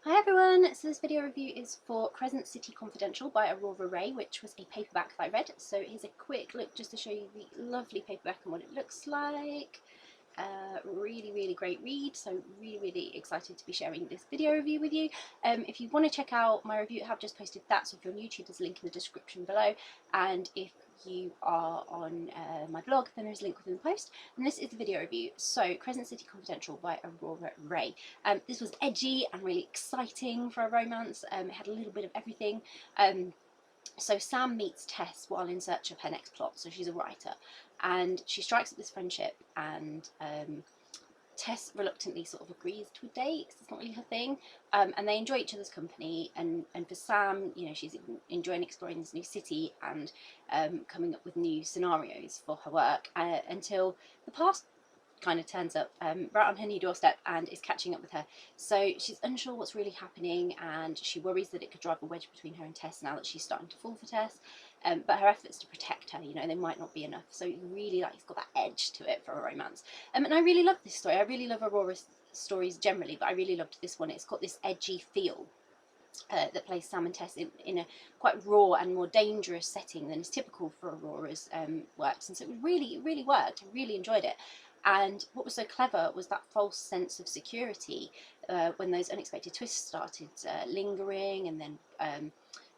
Hi everyone, so this video review is for Crescent City Confidential by Aurora Rey, which was a paperback that I read. So here's a quick look just to show you the lovely paperback and what it looks like. Really great read, so really excited to be sharing this video review with you. If you want to check out my review, I have just posted that, so if you're on YouTube there's a link in the description below, and if you are on my blog then there's a link within the post. And this is the video review. So Crescent City Confidential by Aurora Rey. This was edgy and really exciting for a romance. It had a little bit of everything. So Sam meets Tess while in search of her next plot. So she's a writer, and she strikes up this friendship, and Tess reluctantly sort of agrees to a date because it's not really her thing, and they enjoy each other's company. And for Sam, you know, she's enjoying exploring this new city and coming up with new scenarios for her work until the past kind of turns up right on her new doorstep and is catching up with her. So she's unsure what's really happening, and she worries that it could drive a wedge between her and Tess now that she's starting to fall for Tess. But her efforts to protect her, you know, they might not be enough. So really, like, it's got that edge to it for a romance. And I really love this story. I really love Aurora's stories generally, but I really loved this one. It's got this edgy feel that plays Sam and Tess in a quite raw and more dangerous setting than is typical for Aurora's works. And so it really worked. I really enjoyed it. And what was so clever was that false sense of security when those unexpected twists started lingering and then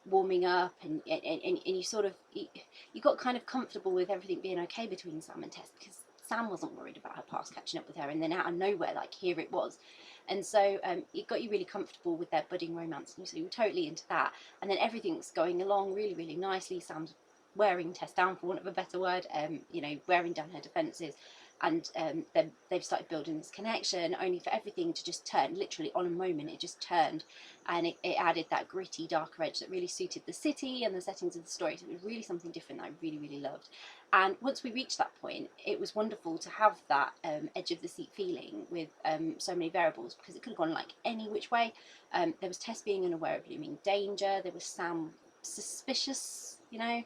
warming up, and you sort of you got kind of comfortable with everything being okay between Sam and Tess, because Sam wasn't worried about her past catching up with her, and then out of nowhere, like, here it was. And so it got you really comfortable with their budding romance, and so you were totally into that. And then everything's going along really nicely. Sam's wearing Tess down, for want of a better word, you know, wearing down her defences. And then they've started building this connection, only for everything to just turn. Literally on a moment it just turned, and it added that gritty, darker edge that really suited the city and the settings of the story. So it was really something different that I really loved. And once we reached that point, it was wonderful to have that edge of the seat feeling with so many variables, because it could have gone like any which way. There was Tess being unaware of looming danger. There was Sam suspicious, you know.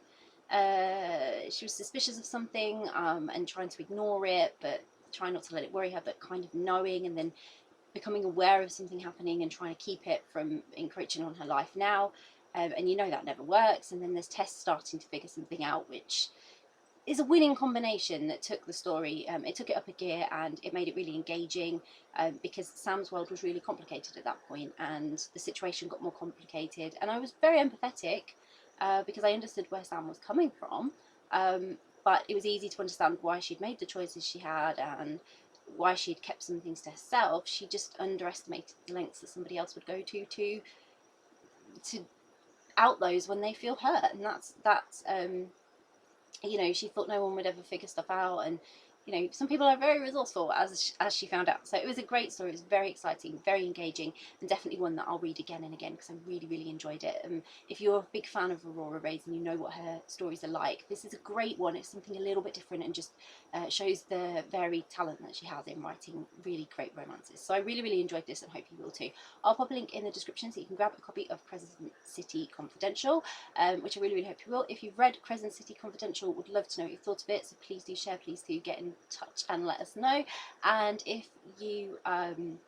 She was suspicious of something and trying to ignore it, but trying not to let it worry her, but kind of knowing and then becoming aware of something happening and trying to keep it from encroaching on her life now. And you know that never works. And then there's Tess starting to figure something out, which is a winning combination that took the story, it took it up a gear, and it made it really engaging, because Sam's world was really complicated at that point, and the situation got more complicated, and I was very empathetic because I understood where Sam was coming from, but it was easy to understand why she'd made the choices she had and why she'd kept some things to herself. She just underestimated the lengths that somebody else would go to out those when they feel hurt, and that's you know, she thought no one would ever figure stuff out, and you know, some people are very resourceful, as she found out. So it was a great story. It was very exciting, very engaging, and definitely one that I'll read again and again because I really enjoyed it. If you're a big fan of Aurora Rey and you know what her stories are like, this is a great one. It's something a little bit different and just shows the varied talent that she has in writing really great romances. So I really enjoyed this, and hope you will too. I'll pop a link in the description so you can grab a copy of Crescent City Confidential, which I really hope you will. If you've read Crescent City Confidential, would love to know what you thought of it, so please do share, please do get in touch and let us know. And if you haven't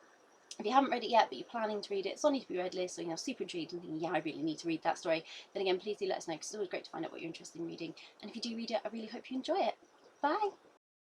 read it yet but you're planning to read it, it's on your to be read list, so you're super intrigued and thinking, yeah, I really need to read that story, then again, please do let us know, because it's always great to find out what you're interested in reading. And if you do read it, I really hope you enjoy it. Bye!